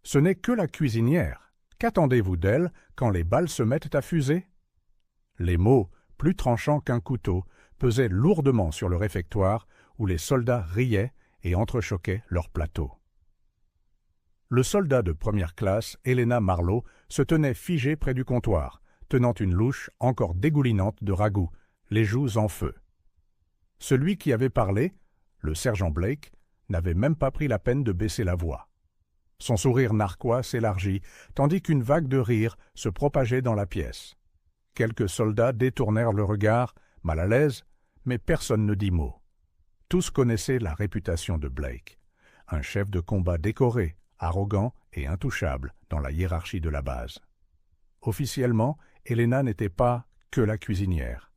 Ce n'est que la cuisinière. Qu'attendez-vous d'elle quand les balles se mettent à fuser? Les mots, plus tranchants qu'un couteau, pesaient lourdement sur le réfectoire où les soldats riaient et entrechoquaient leurs plateaux. Le soldat de première classe, Helena Marlowe, se tenait figé près du comptoir, tenant une louche encore dégoulinante de ragoût, les joues en feu. Celui qui avait parlé, le sergent Blake, n'avait même pas pris la peine de baisser la voix. Son sourire narquois s'élargit, tandis qu'une vague de rire se propageait dans la pièce. Quelques soldats détournèrent le regard, mal à l'aise, mais personne ne dit mot. Tous connaissaient la réputation de Blake, un chef de combat décoré, arrogant et intouchable dans la hiérarchie de la base. Officiellement, Helena n'était pas que la cuisinière.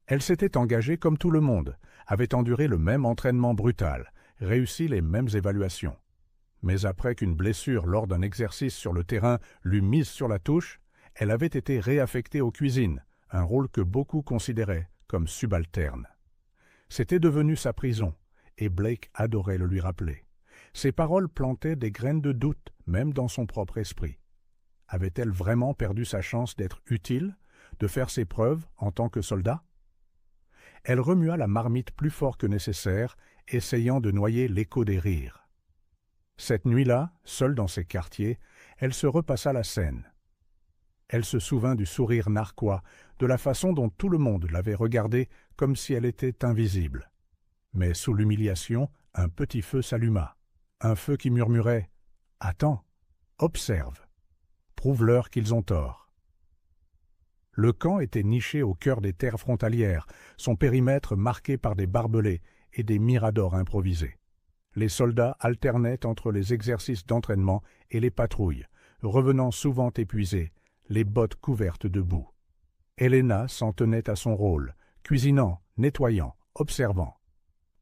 Elle s'était engagée comme tout le monde, avait enduré le même entraînement brutal, réussi les mêmes évaluations. Mais après qu'une blessure lors d'un exercice sur le terrain l'eût mise sur la touche, elle avait été réaffectée aux cuisines, un rôle que beaucoup considéraient comme subalterne. C'était devenu sa prison, et Blake adorait le lui rappeler. Ses paroles plantaient des graines de doute, même dans son propre esprit. Avait-elle vraiment perdu sa chance d'être utile, de faire ses preuves en tant que soldat? Elle remua la marmite plus fort que nécessaire, essayant de noyer l'écho des rires. Cette nuit-là, seule dans ses quartiers, elle se repassa la scène. Elle se souvint du sourire narquois, de la façon dont tout le monde l'avait regardée comme si elle était invisible. Mais sous l'humiliation, un petit feu s'alluma, un feu qui murmurait « Attends, observe, prouve-leur qu'ils ont tort ». Le camp était niché au cœur des terres frontalières, son périmètre marqué par des barbelés et des miradors improvisés. Les soldats alternaient entre les exercices d'entraînement et les patrouilles, revenant souvent épuisés, les bottes couvertes de boue. Helena s'en tenait à son rôle, cuisinant, nettoyant, observant.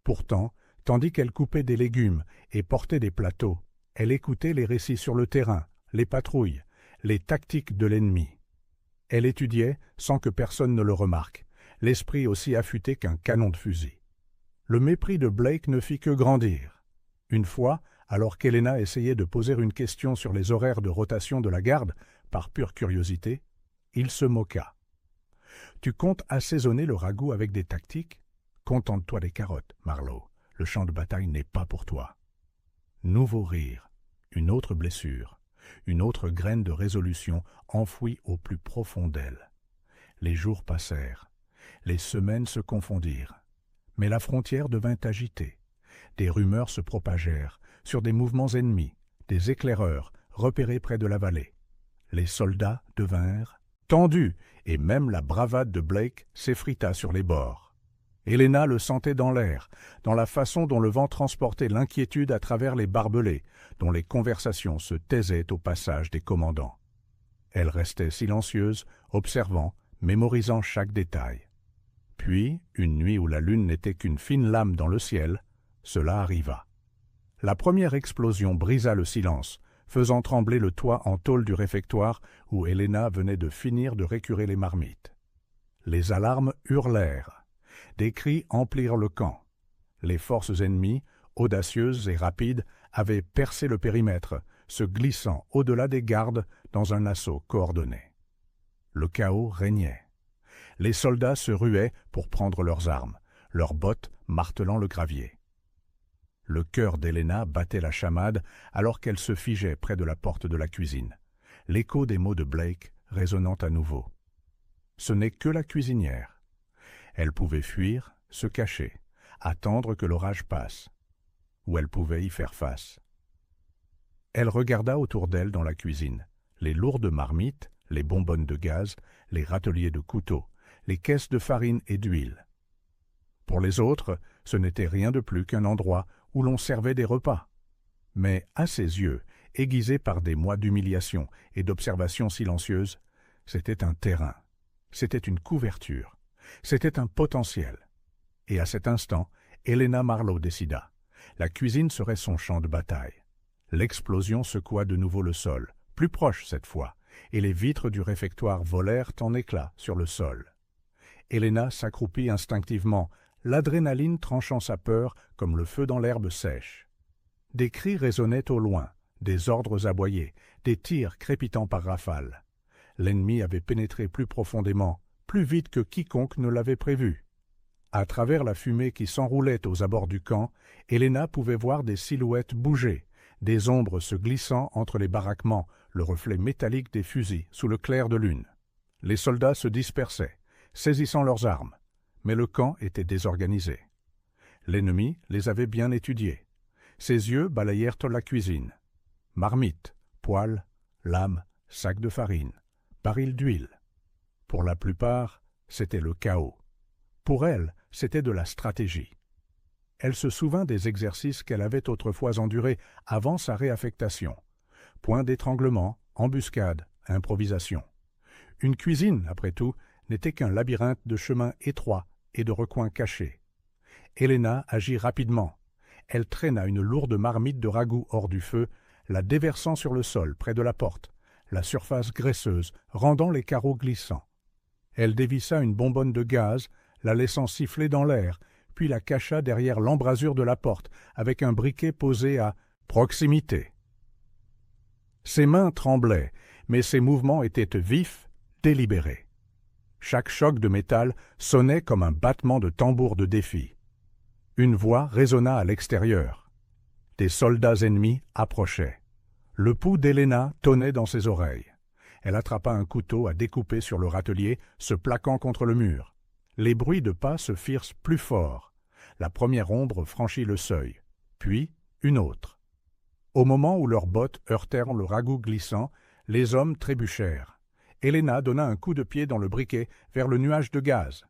Pourtant, tandis qu'elle coupait des légumes et portait des plateaux, elle écoutait les récits sur le terrain, les patrouilles, les tactiques de l'ennemi. Elle étudiait, sans que personne ne le remarque, l'esprit aussi affûté qu'un canon de fusil. Le mépris de Blake ne fit que grandir. Une fois, alors qu'Helena essayait de poser une question sur les horaires de rotation de la garde, par pure curiosité, il se moqua. « Tu comptes assaisonner le ragoût avec des tactiques? Contente-toi des carottes, Marlowe. Le champ de bataille n'est pas pour toi. » Nouveau rire, une autre blessure, une autre graine de résolution enfouie au plus profond d'elle. Les jours passèrent, les semaines se confondirent, mais la frontière devint agitée. Des rumeurs se propagèrent sur des mouvements ennemis, des éclaireurs repérés près de la vallée. Les soldats devinrent tendus et même la bravade de Blake s'effrita sur les bords. Helena le sentait dans l'air, dans la façon dont le vent transportait l'inquiétude à travers les barbelés, dont les conversations se taisaient au passage des commandants. Elle restait silencieuse, observant, mémorisant chaque détail. Puis, une nuit où la lune n'était qu'une fine lame dans le ciel, cela arriva. La première explosion brisa le silence, faisant trembler le toit en tôle du réfectoire où Helena venait de finir de récurer les marmites. Les alarmes hurlèrent. Des cris emplirent le camp. Les forces ennemies, audacieuses et rapides, avaient percé le périmètre, se glissant au-delà des gardes dans un assaut coordonné. Le chaos régnait. Les soldats se ruaient pour prendre leurs armes, leurs bottes martelant le gravier. Le cœur d'Helena battait la chamade alors qu'elle se figeait près de la porte de la cuisine, l'écho des mots de Blake résonnant à nouveau. Ce n'est que la cuisinière. Elle pouvait fuir, se cacher, attendre que l'orage passe, ou elle pouvait y faire face. Elle regarda autour d'elle dans la cuisine, les lourdes marmites, les bonbonnes de gaz, les râteliers de couteaux, les caisses de farine et d'huile. Pour les autres, ce n'était rien de plus qu'un endroit où l'on servait des repas. Mais à ses yeux, aiguisés par des mois d'humiliation et d'observation silencieuse, c'était un terrain, c'était une couverture, c'était un potentiel. Et à cet instant, Helena Marlowe décida. La cuisine serait son champ de bataille. L'explosion secoua de nouveau le sol, plus proche cette fois, et les vitres du réfectoire volèrent en éclats sur le sol. Helena s'accroupit instinctivement, l'adrénaline tranchant sa peur comme le feu dans l'herbe sèche. Des cris résonnaient au loin, des ordres aboyés, des tirs crépitant par rafales. L'ennemi avait pénétré plus profondément, plus vite que quiconque ne l'avait prévu. À travers la fumée qui s'enroulait aux abords du camp, Helena pouvait voir des silhouettes bouger, des ombres se glissant entre les baraquements, le reflet métallique des fusils sous le clair de lune. Les soldats se dispersaient, saisissant leurs armes, mais le camp était désorganisé. L'ennemi les avait bien étudiés. Ses yeux balayèrent la cuisine. Marmites, poêles, lames, sacs de farine, barils d'huile. Pour la plupart, c'était le chaos. Pour elle, c'était de la stratégie. Elle se souvint des exercices qu'elle avait autrefois endurés avant sa réaffectation. Point d'étranglement, embuscade, improvisation. Une cuisine, après tout, n'était qu'un labyrinthe de chemins étroits et de recoins cachés. Helena agit rapidement. Elle traîna une lourde marmite de ragoût hors du feu, la déversant sur le sol près de la porte, la surface graisseuse rendant les carreaux glissants. Elle dévissa une bonbonne de gaz, la laissant siffler dans l'air, puis la cacha derrière l'embrasure de la porte avec un briquet posé à proximité. Ses mains tremblaient, mais ses mouvements étaient vifs, délibérés. Chaque choc de métal sonnait comme un battement de tambour de défi. Une voix résonna à l'extérieur. Des soldats ennemis approchaient. Le pouls d'Helena tonnait dans ses oreilles. Elle attrapa un couteau à découper sur le râtelier, se plaquant contre le mur. Les bruits de pas se firent plus forts. La première ombre franchit le seuil, puis une autre. Au moment où leurs bottes heurtèrent le ragoût glissant, les hommes trébuchèrent. Helena donna un coup de pied dans le briquet vers le nuage de gaz.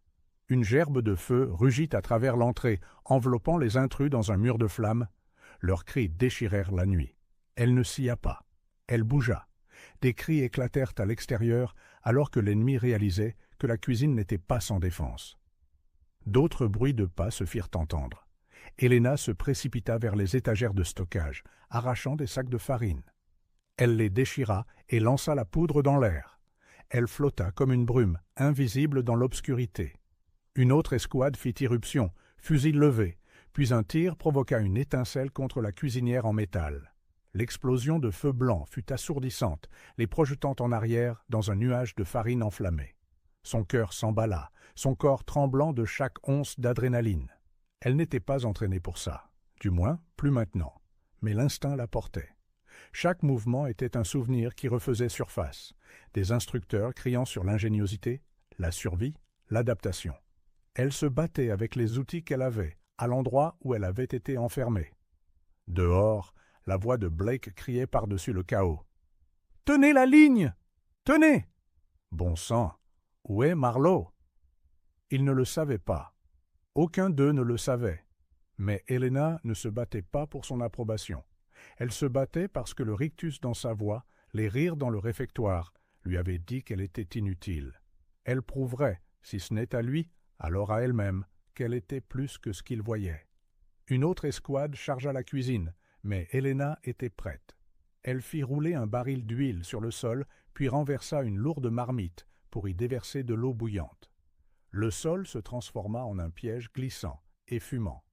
Une gerbe de feu rugit à travers l'entrée, enveloppant les intrus dans un mur de flammes. Leurs cris déchirèrent la nuit. Elle ne scia pas. Elle bougea. Des cris éclatèrent à l'extérieur alors que l'ennemi réalisait que la cuisine n'était pas sans défense. D'autres bruits de pas se firent entendre. Helena se précipita vers les étagères de stockage, arrachant des sacs de farine. Elle les déchira et lança la poudre dans l'air. Elle flotta comme une brume, invisible dans l'obscurité. Une autre escouade fit irruption, fusil levé, puis un tir provoqua une étincelle contre la cuisinière en métal. L'explosion de feu blanc fut assourdissante, les projetant en arrière dans un nuage de farine enflammée. Son cœur s'emballa, son corps tremblant de chaque once d'adrénaline. Elle n'était pas entraînée pour ça, du moins plus maintenant, mais l'instinct la portait. Chaque mouvement était un souvenir qui refaisait surface, des instructeurs criant sur l'ingéniosité, la survie, l'adaptation. Elle se battait avec les outils qu'elle avait, à l'endroit où elle avait été enfermée. Dehors, la voix de Blake criait par-dessus le chaos. « Tenez la ligne! Tenez !» Bon sang! Où est Marlowe? Ils ne le savaient pas. Aucun d'eux ne le savait. Mais Helena ne se battait pas pour son approbation. Elle se battait parce que le rictus dans sa voix, les rires dans le réfectoire, lui avaient dit qu'elle était inutile. Elle prouverait, si ce n'est à lui, alors à elle-même, qu'elle était plus que ce qu'il voyait. Une autre escouade chargea la cuisine, mais Helena était prête. Elle fit rouler un baril d'huile sur le sol, puis renversa une lourde marmite pour y déverser de l'eau bouillante. Le sol se transforma en un piège glissant et fumant.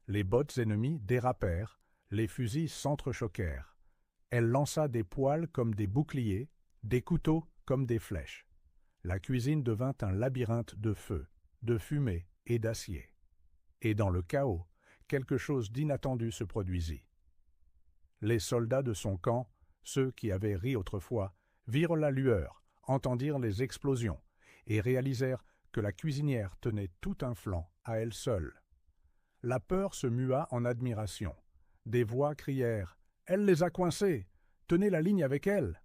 Les bottes ennemies dérapèrent, les fusils s'entrechoquèrent. Elle lança des poêles comme des boucliers, des couteaux comme des flèches. La cuisine devint un labyrinthe de feu, de fumée et d'acier. Et dans le chaos, quelque chose d'inattendu se produisit. Les soldats de son camp, ceux qui avaient ri autrefois, virent la lueur, entendirent les explosions et réalisèrent que la cuisinière tenait tout un flanc à elle seule. La peur se mua en admiration. Des voix crièrent « Elle les a coincés! Tenez la ligne avec elle !»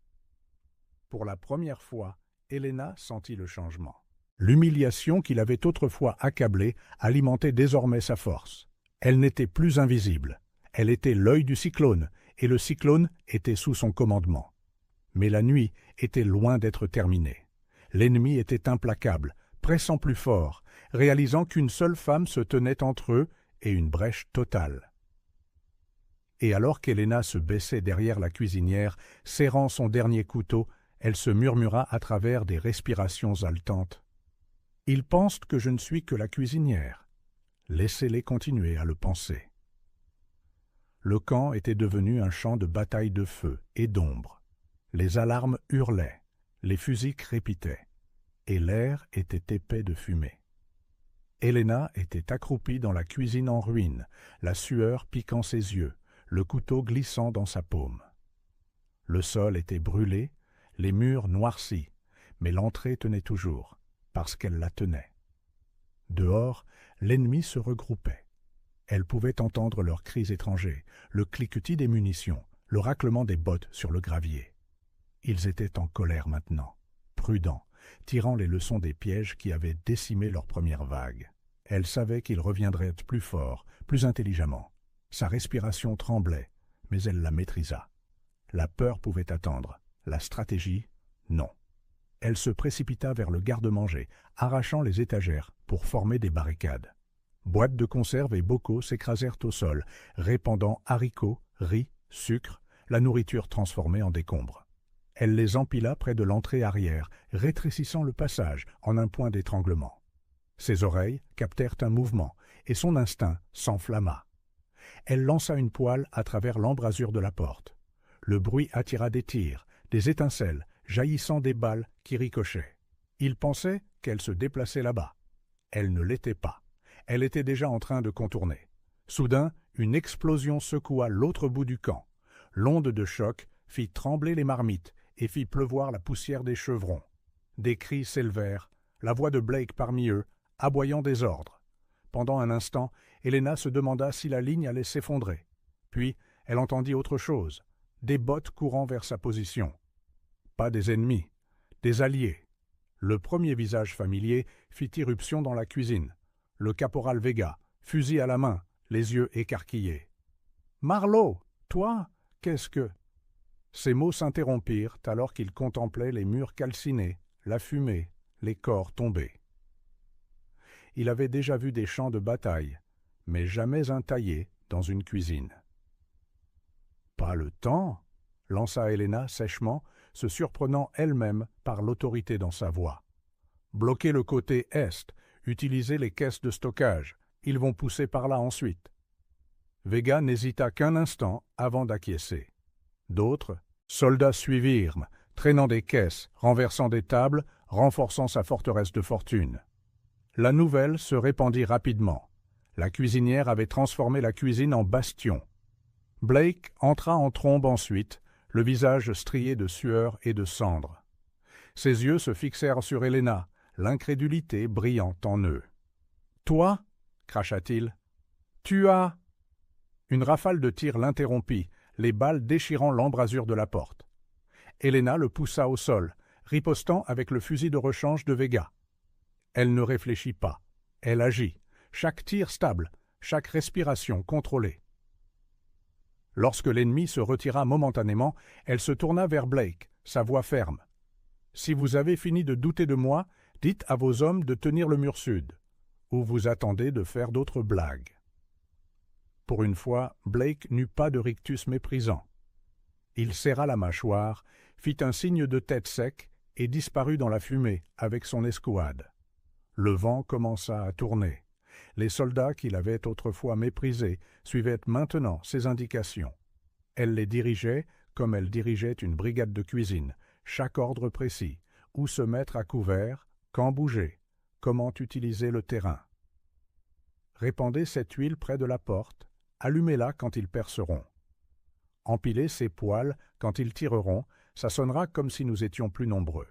Pour la première fois, Helena sentit le changement. L'humiliation qui l'avait autrefois accablée alimentait désormais sa force. Elle n'était plus invisible. Elle était l'œil du cyclone, et le cyclone était sous son commandement. Mais la nuit était loin d'être terminée. L'ennemi était implacable, pressant plus fort, réalisant qu'une seule femme se tenait entre eux et une brèche totale. Et alors qu'Helena se baissait derrière la cuisinière, serrant son dernier couteau, elle se murmura à travers des respirations haletantes. « Ils pensent que je ne suis que la cuisinière. Laissez-les continuer à le penser. » Le camp était devenu un champ de bataille de feu et d'ombre. Les alarmes hurlaient, les fusils crépitaient, et l'air était épais de fumée. Helena était accroupie dans la cuisine en ruine, la sueur piquant ses yeux, le couteau glissant dans sa paume. Le sol était brûlé, les murs noircis, mais l'entrée tenait toujours, parce qu'elle la tenait. Dehors, l'ennemi se regroupait. Elle pouvait entendre leurs cris étrangers, le cliquetis des munitions, le raclement des bottes sur le gravier. Ils étaient en colère maintenant, prudents, tirant les leçons des pièges qui avaient décimé leur première vague. Elle savait qu'ils reviendraient plus forts, plus intelligemment. Sa respiration tremblait, mais elle la maîtrisa. La peur pouvait attendre, la stratégie, non. Elle se précipita vers le garde-manger, arrachant les étagères pour former des barricades. Boîtes de conserve et bocaux s'écrasèrent au sol, répandant haricots, riz, sucre, la nourriture transformée en décombres. Elle les empila près de l'entrée arrière, rétrécissant le passage en un point d'étranglement. Ses oreilles captèrent un mouvement, et son instinct s'enflamma. Elle lança une poêle à travers l'embrasure de la porte. Le bruit attira des tirs, des étincelles, jaillissant des balles qui ricochaient. Il pensait qu'elle se déplaçait là-bas. Elle ne l'était pas. Elle était déjà en train de contourner. Soudain, une explosion secoua l'autre bout du camp. L'onde de choc fit trembler les marmites et fit pleuvoir la poussière des chevrons. Des cris s'élevèrent, la voix de Blake parmi eux, aboyant des ordres. Pendant un instant, Helena se demanda si la ligne allait s'effondrer. Puis, elle entendit autre chose, des bottes courant vers sa position. Pas des ennemis, des alliés. Le premier visage familier fit irruption dans la cuisine. Le caporal Vega, fusil à la main, les yeux écarquillés. « Marlowe, toi, qu'est-ce que… » Ces mots s'interrompirent alors qu'il contemplait les murs calcinés, la fumée, les corps tombés. Il avait déjà vu des champs de bataille, mais jamais un taillé dans une cuisine. « Pas le temps ?» lança Helena sèchement, se surprenant elle-même par l'autorité dans sa voix. « Bloquez le côté est, utilisez les caisses de stockage, ils vont pousser par là ensuite. » Vega n'hésita qu'un instant avant d'acquiescer. D'autres soldats suivirent, traînant des caisses, renversant des tables, renforçant sa forteresse de fortune. La nouvelle se répandit rapidement. La cuisinière avait transformé la cuisine en bastion. Blake entra en trombe ensuite, le visage strié de sueur et de cendres. Ses yeux se fixèrent sur Helena, l'incrédulité brillant en eux. « Toi » cracha-t-il. « Tu as… » Une rafale de tirs l'interrompit, les balles déchirant l'embrasure de la porte. Helena le poussa au sol, ripostant avec le fusil de rechange de Vega. Elle ne réfléchit pas, elle agit, chaque tir stable, chaque respiration contrôlée. Lorsque l'ennemi se retira momentanément, elle se tourna vers Blake, sa voix ferme. « Si vous avez fini de douter de moi, dites à vos hommes de tenir le mur sud, ou vous attendez de faire d'autres blagues. » Pour une fois, Blake n'eut pas de rictus méprisant. Il serra la mâchoire, fit un signe de tête sec et disparut dans la fumée avec son escouade. Le vent commença à tourner. Les soldats qu'il avait autrefois méprisés suivaient maintenant ses indications. Elle les dirigeait comme elle dirigeait une brigade de cuisine, chaque ordre précis, où se mettre à couvert, quand bouger, comment utiliser le terrain. Répandez cette huile près de la porte, allumez-la quand ils perceront. Empilez ces poêles quand ils tireront, ça sonnera comme si nous étions plus nombreux.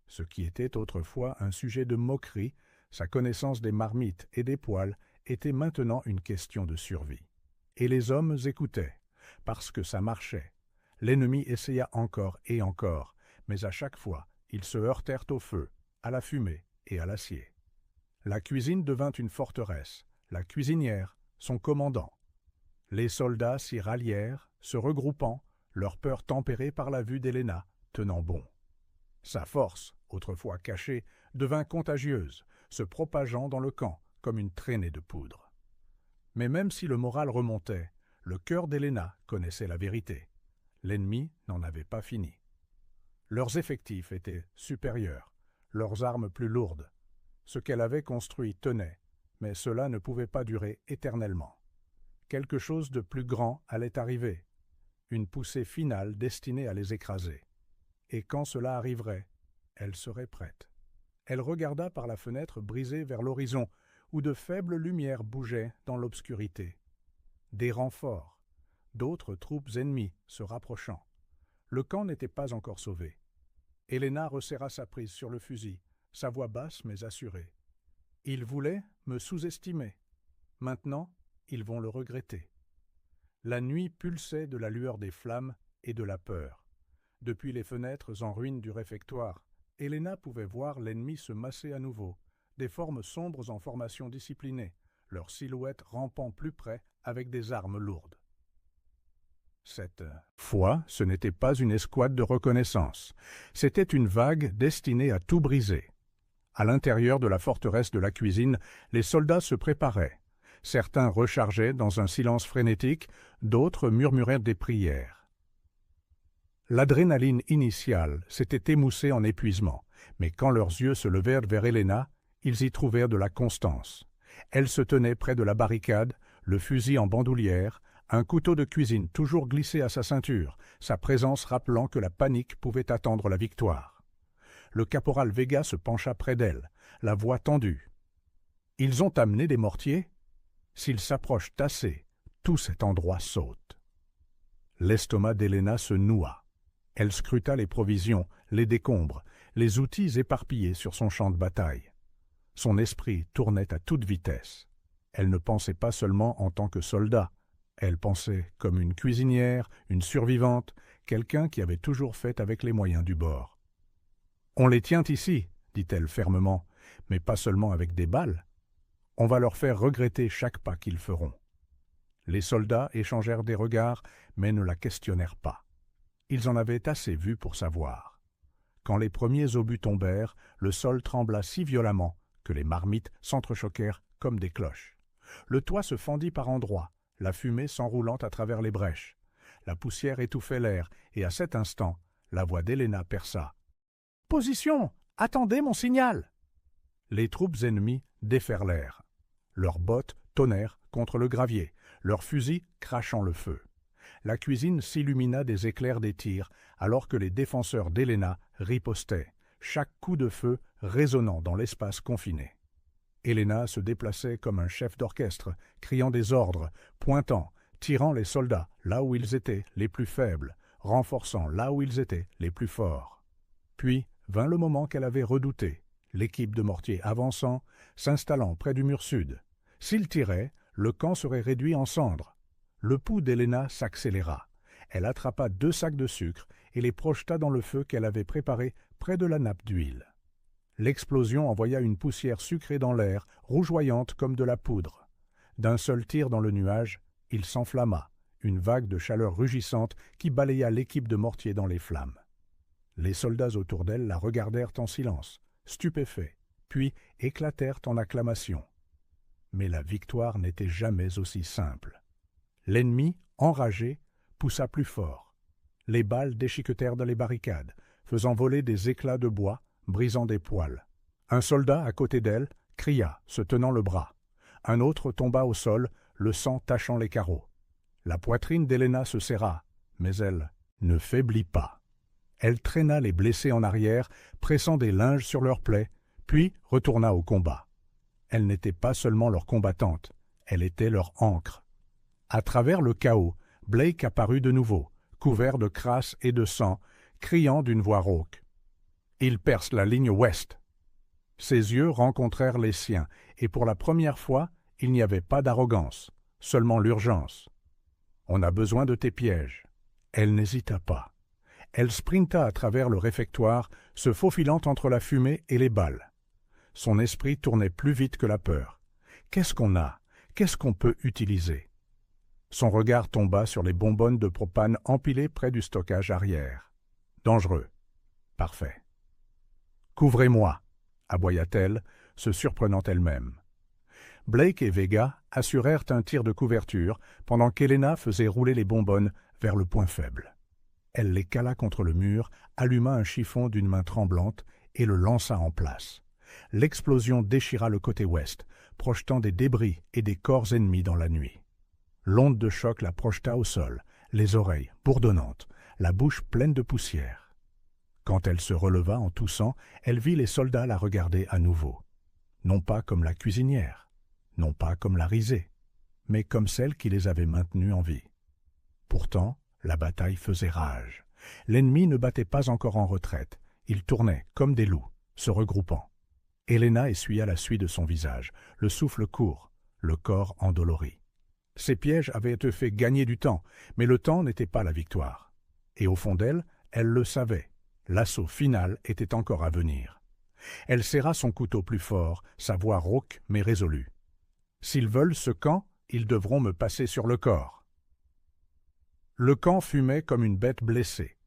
Ce qui était autrefois un sujet de moquerie, sa connaissance des marmites et des poêles était maintenant une question de survie. Et les hommes écoutaient, parce que ça marchait. L'ennemi essaya encore et encore, mais à chaque fois, ils se heurtèrent au feu, à la fumée et à l'acier. La cuisine devint une forteresse, la cuisinière, son commandant. Les soldats s'y rallièrent, se regroupant, leur peur tempérée par la vue d'Helena, tenant bon. Sa force, autrefois cachée, devint contagieuse, se propageant dans le camp comme une traînée de poudre. Mais même si le moral remontait, le cœur d'Helena connaissait la vérité. L'ennemi n'en avait pas fini. Leurs effectifs étaient supérieurs, leurs armes plus lourdes. Ce qu'elle avait construit tenait, mais cela ne pouvait pas durer éternellement. Quelque chose de plus grand allait arriver, une poussée finale destinée à les écraser. Et quand cela arriverait, elle serait prête. Elle regarda par la fenêtre brisée vers l'horizon, où de faibles lumières bougeaient dans l'obscurité. Des renforts, d'autres troupes ennemies se rapprochant. Le camp n'était pas encore sauvé. Helena resserra sa prise sur le fusil, sa voix basse mais assurée. « Ils voulaient me sous-estimer. Maintenant, ils vont le regretter. » La nuit pulsait de la lueur des flammes et de la peur. Depuis les fenêtres en ruine du réfectoire, Helena pouvait voir l'ennemi se masser à nouveau, des formes sombres en formation disciplinée, leurs silhouettes rampant plus près avec des armes lourdes. Cette fois, ce n'était pas une escouade de reconnaissance, c'était une vague destinée à tout briser. À l'intérieur de la forteresse de la cuisine, les soldats se préparaient. Certains rechargeaient dans un silence frénétique, d'autres murmuraient des prières. L'adrénaline initiale s'était émoussée en épuisement, mais quand leurs yeux se levèrent vers Helena, ils y trouvèrent de la constance. Elle se tenait près de la barricade, le fusil en bandoulière, un couteau de cuisine toujours glissé à sa ceinture, sa présence rappelant que la panique pouvait attendre la victoire. Le caporal Vega se pencha près d'elle, la voix tendue. « Ils ont amené des mortiers ? S'ils s'approchent assez, tout cet endroit saute. » L'estomac d'Helena se noua. Elle scruta les provisions, les décombres, les outils éparpillés sur son champ de bataille. Son esprit tournait à toute vitesse. Elle ne pensait pas seulement en tant que soldat, elle pensait comme une cuisinière, une survivante, quelqu'un qui avait toujours fait avec les moyens du bord. « On les tient ici, » dit-elle fermement, « mais pas seulement avec des balles. On va leur faire regretter chaque pas qu'ils feront. » Les soldats échangèrent des regards, mais ne la questionnèrent pas. Ils en avaient assez vu pour savoir. Quand les premiers obus tombèrent, le sol trembla si violemment que les marmites s'entrechoquèrent comme des cloches. Le toit se fendit par endroits, la fumée s'enroulant à travers les brèches. La poussière étouffait l'air, et à cet instant, la voix d'Helena perça. « Position! Attendez mon signal !» Les troupes ennemies déferlèrent. Leurs bottes tonnèrent contre le gravier, leurs fusils crachant le feu. La cuisine s'illumina des éclairs des tirs, alors que les défenseurs d'Helena ripostaient, chaque coup de feu résonnant dans l'espace confiné. Helena se déplaçait comme un chef d'orchestre, criant des ordres, pointant, tirant les soldats là où ils étaient les plus faibles, renforçant là où ils étaient les plus forts. Puis vint le moment qu'elle avait redouté, l'équipe de mortiers avançant, s'installant près du mur sud. S'ils tiraient, le camp serait réduit en cendres. Le pouls d'Helena s'accéléra. Elle attrapa 2 sacs de sucre et les projeta dans le feu qu'elle avait préparé près de la nappe d'huile. L'explosion envoya une poussière sucrée dans l'air, rougeoyante comme de la poudre. D'un seul tir dans le nuage, il s'enflamma, une vague de chaleur rugissante qui balaya l'équipe de mortiers dans les flammes. Les soldats autour d'elle la regardèrent en silence, stupéfaits, puis éclatèrent en acclamations. Mais la victoire n'était jamais aussi simple. L'ennemi, enragé, poussa plus fort. Les balles déchiquetèrent dans les barricades, faisant voler des éclats de bois, brisant des poêles. Un soldat à côté d'elle cria, se tenant le bras. Un autre tomba au sol, le sang tachant les carreaux. La poitrine d'Helena se serra, mais elle ne faiblit pas. Elle traîna les blessés en arrière, pressant des linges sur leurs plaies, puis retourna au combat. Elle n'était pas seulement leur combattante, elle était leur ancre. À travers le chaos, Blake apparut de nouveau, couvert de crasse et de sang, criant d'une voix rauque. Il perce la ligne ouest. Ses yeux rencontrèrent les siens, et pour la première fois, il n'y avait pas d'arrogance, seulement l'urgence. « On a besoin de tes pièges. » Elle n'hésita pas. Elle sprinta à travers le réfectoire, se faufilant entre la fumée et les balles. Son esprit tournait plus vite que la peur. Qu'est-ce qu'on a? Qu'est-ce qu'on peut utiliser? Son regard tomba sur les bonbonnes de propane empilées près du stockage arrière. Dangereux. Parfait. « Couvrez-moi !» aboya-t-elle, se surprenant elle-même. Blake et Vega assurèrent un tir de couverture pendant qu'Helena faisait rouler les bonbonnes vers le point faible. Elle les cala contre le mur, alluma un chiffon d'une main tremblante et le lança en place. L'explosion déchira le côté ouest, projetant des débris et des corps ennemis dans la nuit. L'onde de choc la projeta au sol, les oreilles bourdonnantes, la bouche pleine de poussière. Quand elle se releva en toussant, elle vit les soldats la regarder à nouveau. Non pas comme la cuisinière, non pas comme la risée, mais comme celle qui les avait maintenus en vie. Pourtant, la bataille faisait rage. L'ennemi ne battait pas encore en retraite. Ils tournaient comme des loups, se regroupant. Helena essuya la suie de son visage, le souffle court, le corps endolori. Ces pièges avaient été fait gagner du temps, mais le temps n'était pas la victoire. Et au fond d'elle, elle le savait. L'assaut final était encore à venir. Elle serra son couteau plus fort, sa voix rauque mais résolue. « S'ils veulent ce camp, ils devront me passer sur le corps. » Le camp fumait comme une bête blessée.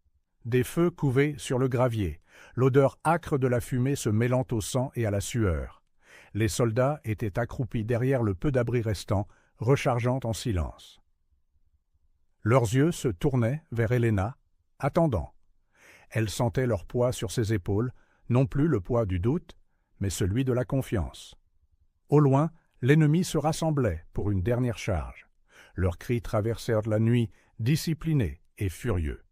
Des feux couvaient sur le gravier, l'odeur âcre de la fumée se mêlant au sang et à la sueur. Les soldats étaient accroupis derrière le peu d'abri restant, rechargeant en silence. Leurs yeux se tournaient vers Helena, attendant. Elle sentait leur poids sur ses épaules, non plus le poids du doute, mais celui de la confiance. Au loin, l'ennemi se rassemblait pour une dernière charge. Leurs cris traversèrent la nuit, disciplinés et furieux.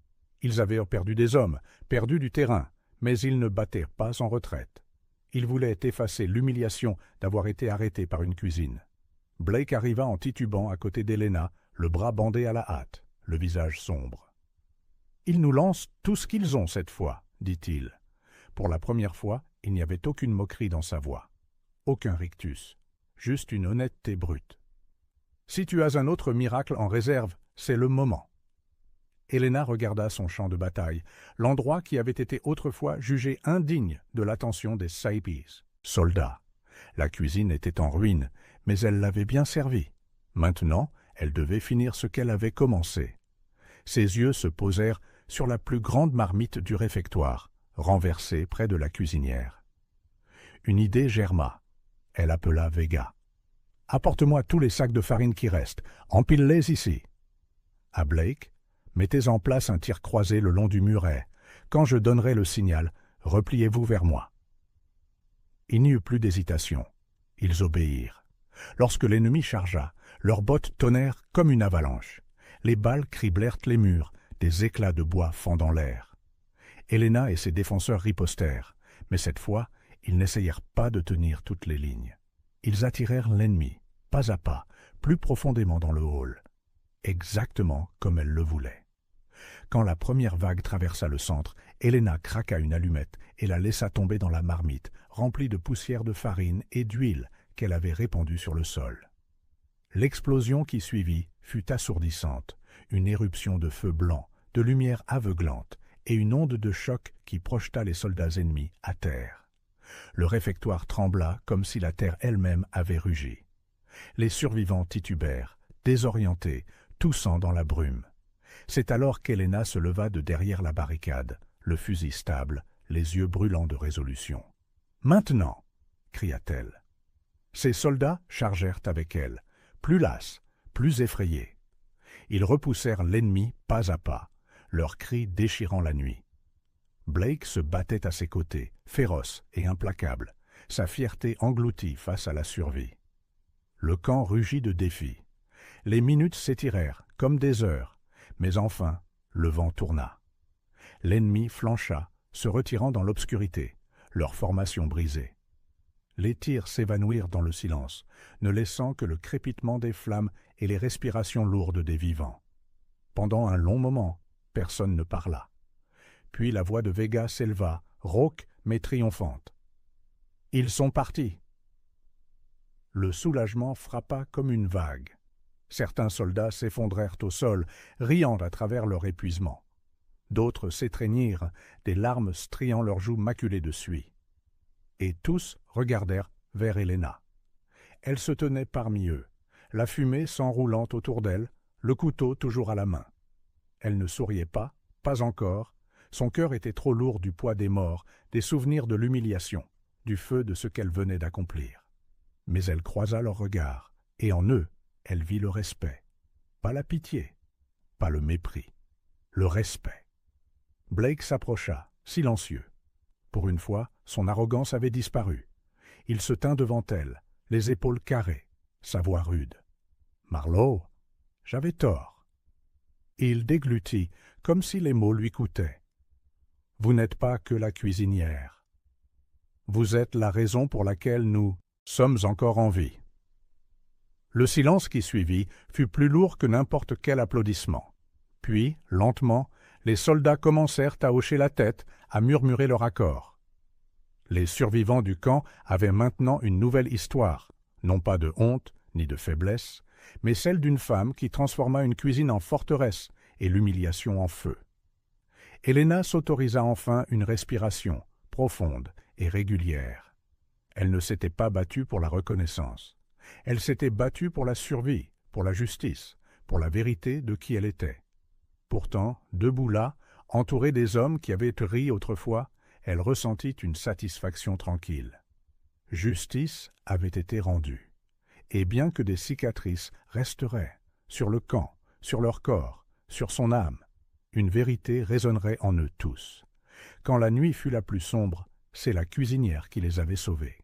Ils avaient perdu des hommes, perdu du terrain, mais ils ne battaient pas en retraite. Ils voulaient effacer l'humiliation d'avoir été arrêtés par une cuisine. Blake arriva en titubant à côté d'Helena, le bras bandé à la hâte, le visage sombre. « Ils nous lancent tout ce qu'ils ont cette fois, » dit-il. Pour la première fois, il n'y avait aucune moquerie dans sa voix. Aucun rictus, juste une honnêteté brute. « Si tu as un autre miracle en réserve, c'est le moment. » Helena regarda son champ de bataille, l'endroit qui avait été autrefois jugé indigne de l'attention des Saipis, soldats. La cuisine était en ruine, mais elle l'avait bien servi. Maintenant, elle devait finir ce qu'elle avait commencé. Ses yeux se posèrent sur la plus grande marmite du réfectoire, renversée près de la cuisinière. Une idée germa. Elle appela Vega. « Apporte-moi tous les sacs de farine qui restent. Empile-les ici. » À Blake, « Mettez en place un tir croisé le long du muret. Quand je donnerai le signal, repliez-vous vers moi. » Il n'y eut plus d'hésitation. Ils obéirent. Lorsque l'ennemi chargea, leurs bottes tonnèrent comme une avalanche. Les balles criblèrent les murs, des éclats de bois fendant l'air. Helena et ses défenseurs ripostèrent, mais cette fois, ils n'essayèrent pas de tenir toutes les lignes. Ils attirèrent l'ennemi, pas à pas, plus profondément dans le hall, exactement comme elle le voulait. Quand la première vague traversa le centre, Helena craqua une allumette et la laissa tomber dans la marmite, remplie de poussière de farine et d'huile qu'elle avait répandue sur le sol. L'explosion qui suivit fut assourdissante, une éruption de feu blanc, de lumière aveuglante et une onde de choc qui projeta les soldats ennemis à terre. Le réfectoire trembla comme si la terre elle-même avait rugi. Les survivants titubèrent, désorientés, toussant dans la brume. C'est alors qu'Helena se leva de derrière la barricade, le fusil stable, les yeux brûlants de résolution. « Maintenant !» cria-t-elle. Ses soldats chargèrent avec elle, plus lasses, plus effrayés. Ils repoussèrent l'ennemi pas à pas, leurs cris déchirant la nuit. Blake se battait à ses côtés, féroce et implacable, sa fierté engloutie face à la survie. Le camp rugit de défi. Les minutes s'étirèrent comme des heures, mais enfin, le vent tourna. L'ennemi flancha, se retirant dans l'obscurité, leur formation brisée. Les tirs s'évanouirent dans le silence, ne laissant que le crépitement des flammes et les respirations lourdes des vivants. Pendant un long moment, personne ne parla. Puis la voix de Vega s'éleva, rauque mais triomphante. « Ils sont partis !» Le soulagement frappa comme une vague. Certains soldats s'effondrèrent au sol, riant à travers leur épuisement. D'autres s'étreignirent, des larmes striant leurs joues maculées de suie. Et tous regardèrent vers Helena. Elle se tenait parmi eux, la fumée s'enroulant autour d'elle, le couteau toujours à la main. Elle ne souriait pas encore, son cœur était trop lourd du poids des morts, des souvenirs de l'humiliation, du feu de ce qu'elle venait d'accomplir. Mais elle croisa leurs regards, et en eux, elle vit le respect. Pas la pitié, pas le mépris, le respect. Blake s'approcha, silencieux. Pour une fois, son arrogance avait disparu. Il se tint devant elle, les épaules carrées, sa voix rude. « Marlowe !» J'avais tort. Il déglutit, comme si les mots lui coûtaient. Vous n'êtes pas que la cuisinière. Vous êtes la raison pour laquelle nous sommes encore en vie. Le silence qui suivit fut plus lourd que n'importe quel applaudissement. Puis, lentement, les soldats commencèrent à hocher la tête, à murmurer leur accord. Les survivants du camp avaient maintenant une nouvelle histoire, non pas de honte ni de faiblesse, mais celle d'une femme qui transforma une cuisine en forteresse et l'humiliation en feu. Helena s'autorisa enfin une respiration, profonde et régulière. Elle ne s'était pas battue pour la reconnaissance. Elle s'était battue pour la survie, pour la justice, pour la vérité de qui elle était. Pourtant, debout là, entourée des hommes qui avaient ri autrefois, elle ressentit une satisfaction tranquille. Justice avait été rendue. Et bien que des cicatrices resteraient sur le camp, sur leur corps, sur son âme, une vérité résonnerait en eux tous. Quand la nuit fut la plus sombre, c'est la cuisinière qui les avait sauvés.